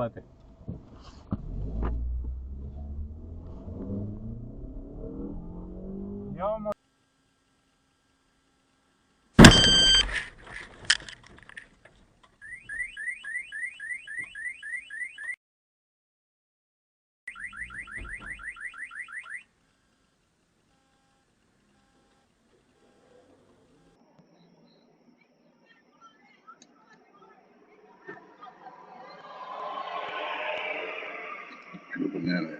Pate. Yo, Banana.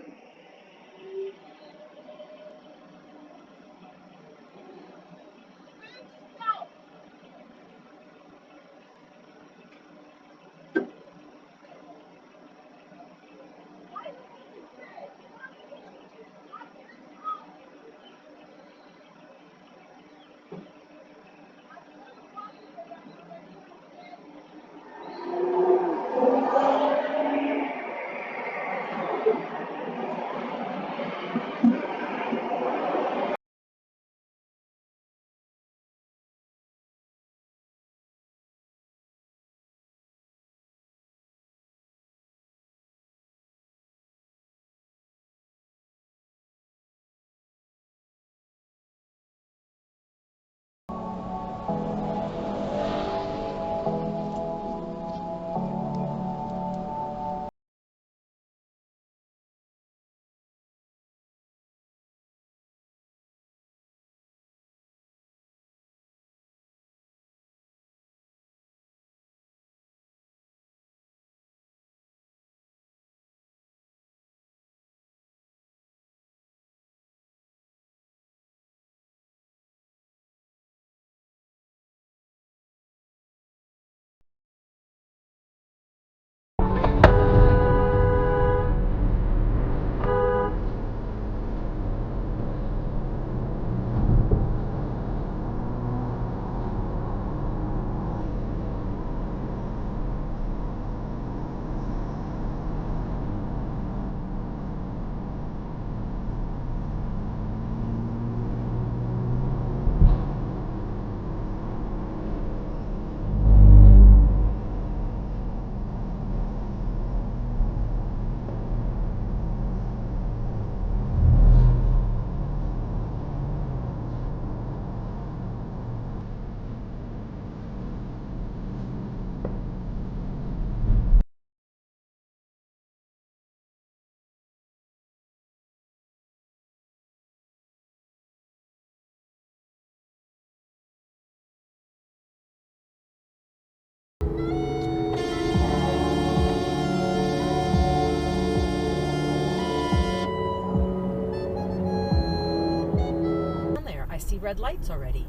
There, I see red lights already.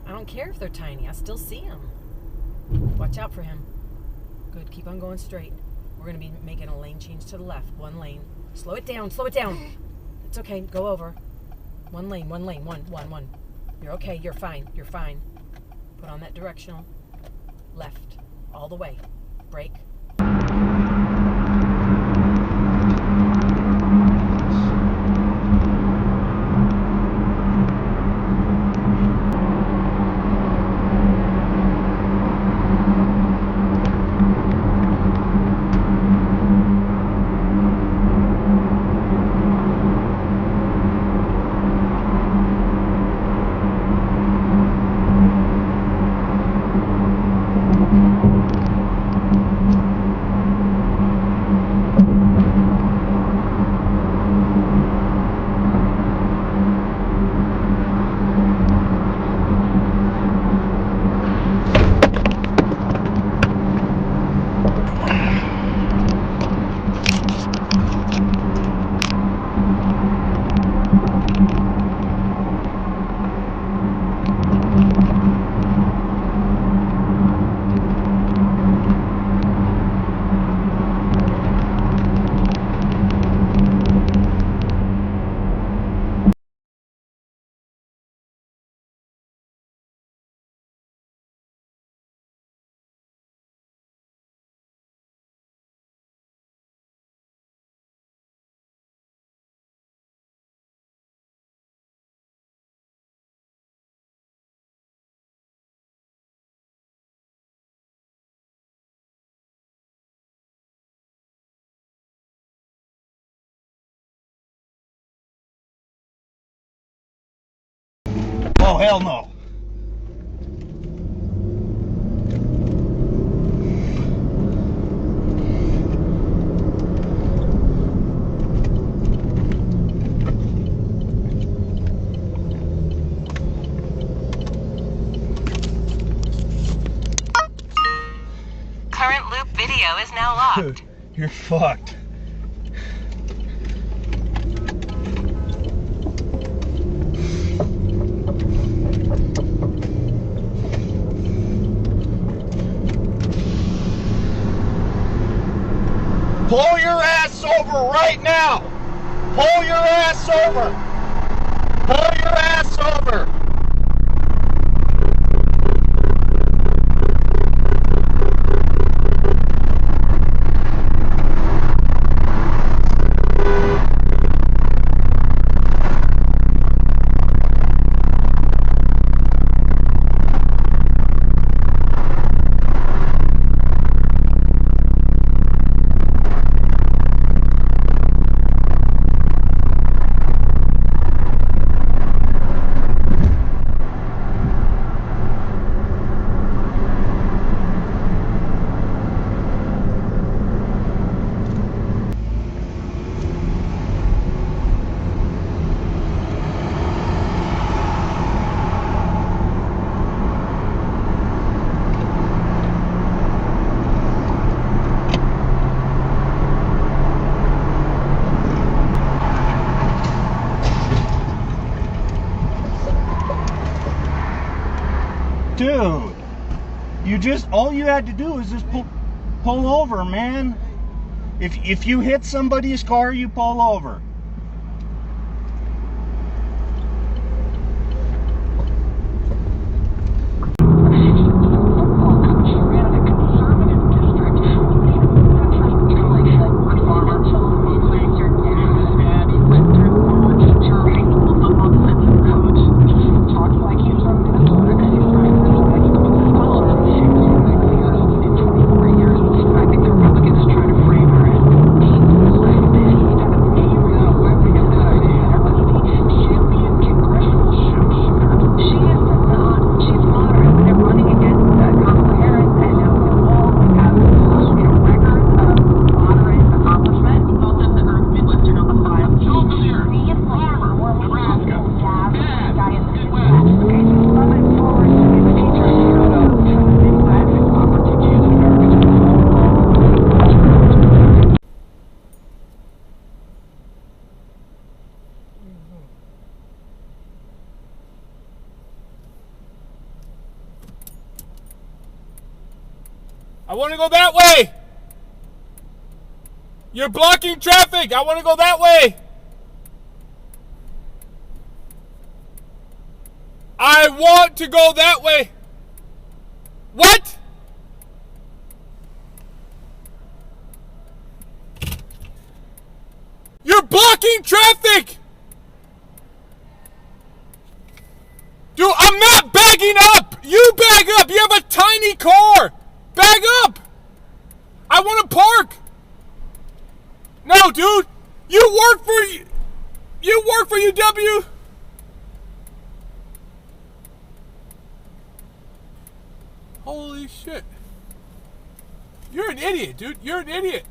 I don't care if they're tiny, I still see them. Watch out for him. Good, keep on going straight. We're going to be making a lane change to the left. One lane. Slow it down, slow it down. It's okay, go over. One lane, one. You're okay, you're fine. Put on that directional. Left, all the way. Brake. Oh, hell no. Current loop video is now locked. You're fucked. Pull your ass over right now! Pull your ass over! Pull your ass over! Dude, all you had to do is just pull over, man. If you hit somebody's car, you pull over. I want to go that way. You're blocking traffic. I want to go that way. I want to go that way. What? You're blocking traffic. Dude, I'm not bagging up. You bag up. You have a tiny car. Bag up. I want to park. No, dude. You work for UW. Holy shit. You're an idiot, dude. You're an idiot.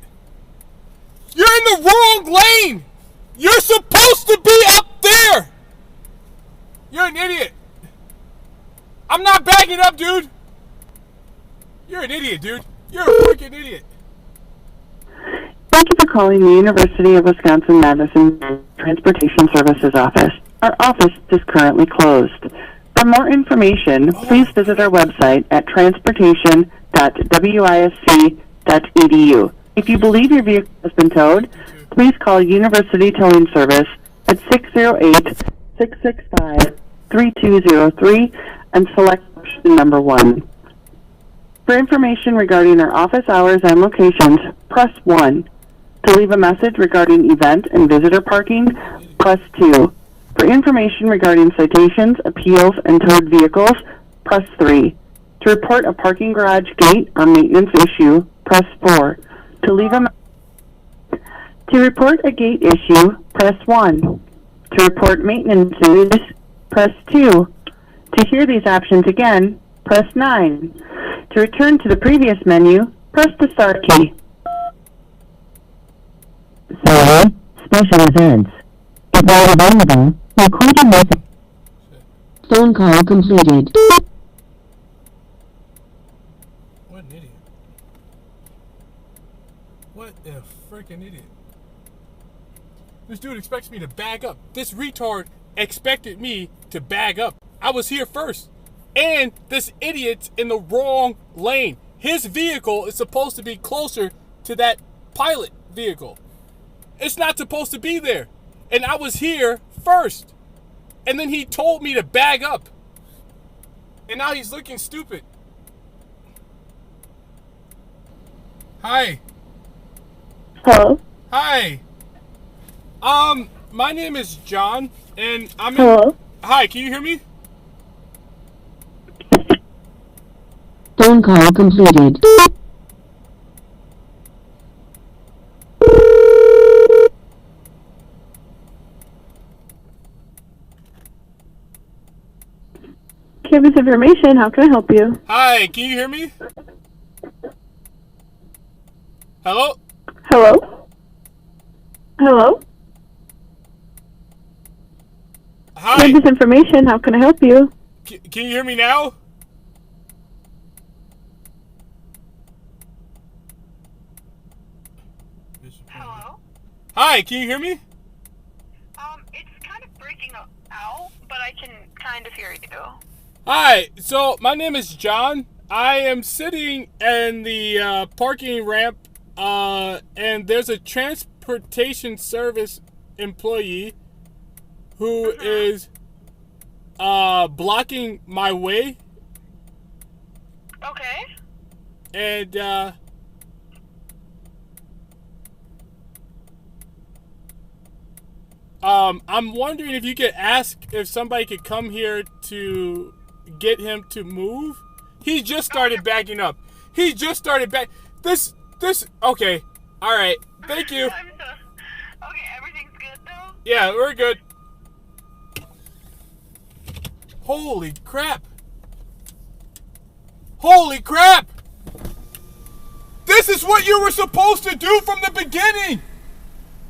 You're in the wrong lane. You're supposed to be up there. You're an idiot. I'm not backing up, dude. You're an idiot, dude. You're a freaking idiot. Thank you for calling the University of Wisconsin-Madison Transportation Services office. Our office is currently closed. For more information, please visit our website at transportation.wisc.edu. If you believe your vehicle has been towed, please call University Towing Service at 608-665-3203 and select option number 1. For information regarding our office hours and locations, press 1. To leave a message regarding event and visitor parking, press 2. For information regarding citations, appeals, and towed vehicles, press 3. To report a parking garage gate or maintenance issue, press 4. To report a gate issue, press 1. To report maintenance issues, press 2. To hear these options again, press 9. To return to the previous menu, press the star key. Sorry, special events. If not available, record a message. Phone call completed. What an idiot. What a freaking idiot. This dude expects me to bag up. This retard expected me to bag up. I was here first. And this idiot's in the wrong lane. His vehicle is supposed to be closer to that pilot vehicle. It's not supposed to be there. And I was here first. And then he told me to bag up. And now he's looking stupid. Hi. Hello? Hi. My name is John, and I'm in... Hello? Hi, can you hear me? Phone call completed. Campus information, how can I help you? Hi, can you hear me? Hello? Hello? Hello? Hi. Campus information, how can I help you? Can you hear me now? Hello? Hi, can you hear me? It's kind of breaking out, but I can kind of hear you. Hi, so my name is John. I am sitting in the parking ramp, and there's a transportation service employee who is blocking my way. Okay. And I'm wondering if you could ask if somebody could come here to get him to move. He just started backing up. He just started back. This. Okay. All right. Thank you. Okay, everything's good though? Yeah, we're good. Holy crap. Holy crap. This is what you were supposed to do from the beginning.